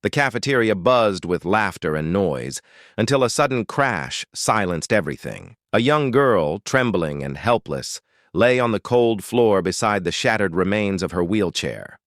The cafeteria buzzed with laughter and noise until a sudden crash silenced everything. A young girl, trembling and helpless, lay on the cold floor beside the shattered remains of her wheelchair.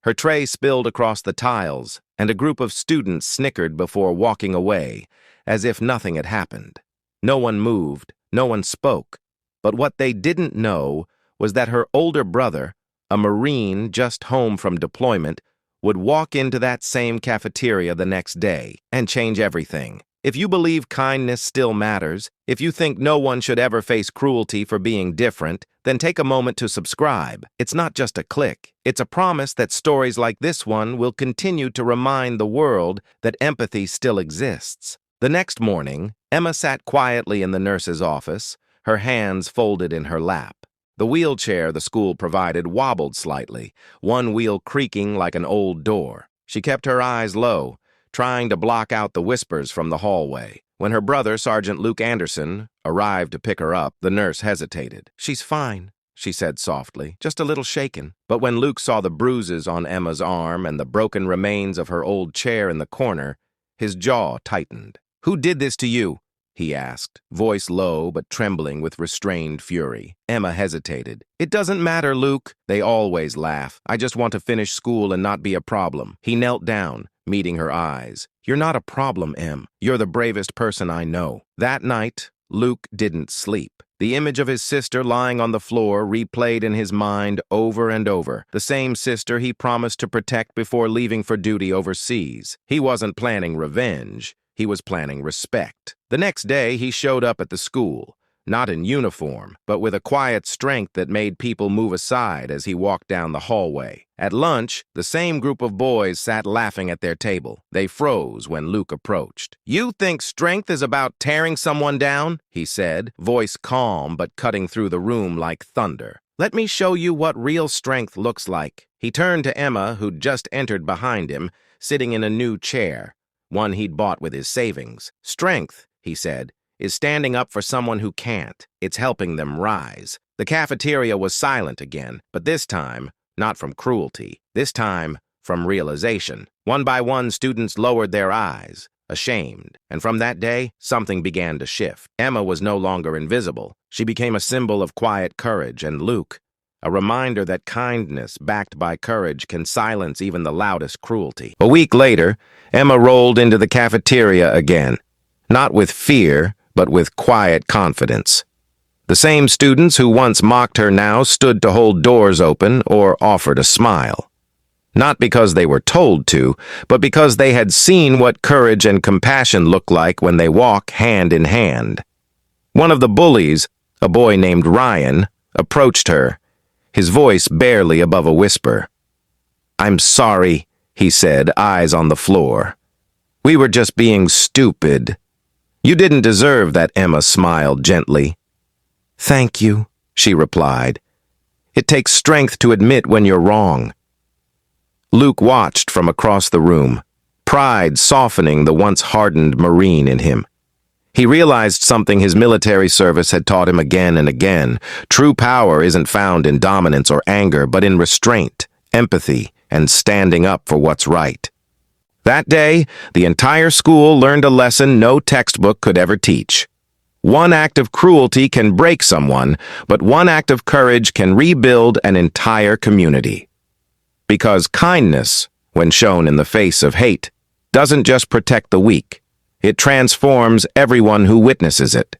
Her tray spilled across the tiles, and a group of students snickered before walking away, as if nothing had happened. No one moved, no one spoke, but what they didn't know was that her older brother, a Marine just home from deployment, would walk into that same cafeteria the next day and change everything. If you believe kindness still matters, if you think no one should ever face cruelty for being different, then take a moment to subscribe. It's not just a click. It's a promise that stories like this one will continue to remind the world that empathy still exists. The next morning, Emma sat quietly in the nurse's office, her hands folded in her lap. The wheelchair the school provided wobbled slightly, one wheel creaking like an old door. She kept her eyes low, trying to block out the whispers from the hallway. When her brother, Sergeant Luke Anderson, arrived to pick her up, the nurse hesitated. "She's fine," she said softly, "just a little shaken." But when Luke saw the bruises on Emma's arm and the broken remains of her old chair in the corner, his jaw tightened. "Who did this to you?" he asked, voice low but trembling with restrained fury. Emma hesitated. "It doesn't matter, Luke. They always laugh. I just want to finish school and not be a problem." He knelt down, meeting her eyes. "You're not a problem, Em. You're the bravest person I know." That night, Luke didn't sleep. The image of his sister lying on the floor replayed in his mind over and over, the same sister he promised to protect before leaving for duty overseas. He wasn't planning revenge. He was planning respect. The next day, he showed up at the school, not in uniform, but with a quiet strength that made people move aside as he walked down the hallway. At lunch, the same group of boys sat laughing at their table. They froze when Luke approached. "You think strength is about tearing someone down?" he said, voice calm but cutting through the room like thunder. "Let me show you what real strength looks like." He turned to Emma, who'd just entered behind him, sitting in a new chair, one he'd bought with his savings. "Strength," he said, "is standing up for someone who can't. It's helping them rise." The cafeteria was silent again, but this time, not from cruelty. This time, from realization. One by one, students lowered their eyes, ashamed, and from that day, something began to shift. Emma was no longer invisible. She became a symbol of quiet courage, and Luke, a reminder that kindness backed by courage can silence even the loudest cruelty. A week later, Emma rolled into the cafeteria again, not with fear, but with quiet confidence. The same students who once mocked her now stood to hold doors open or offered a smile. Not because they were told to, but because they had seen what courage and compassion look like when they walk hand in hand. One of the bullies, a boy named Ryan, approached her, his voice barely above a whisper. "I'm sorry," he said, eyes on the floor. "We were just being stupid." "You didn't deserve that," Emma smiled gently. "Thank you," she replied. "It takes strength to admit when you're wrong." Luke watched from across the room, pride softening the once hardened Marine in him. He realized something his military service had taught him again and again. True power isn't found in dominance or anger, but in restraint, empathy, and standing up for what's right. That day, the entire school learned a lesson no textbook could ever teach. One act of cruelty can break someone, but one act of courage can rebuild an entire community. Because kindness, when shown in the face of hate, doesn't just protect the weak. It transforms everyone who witnesses it.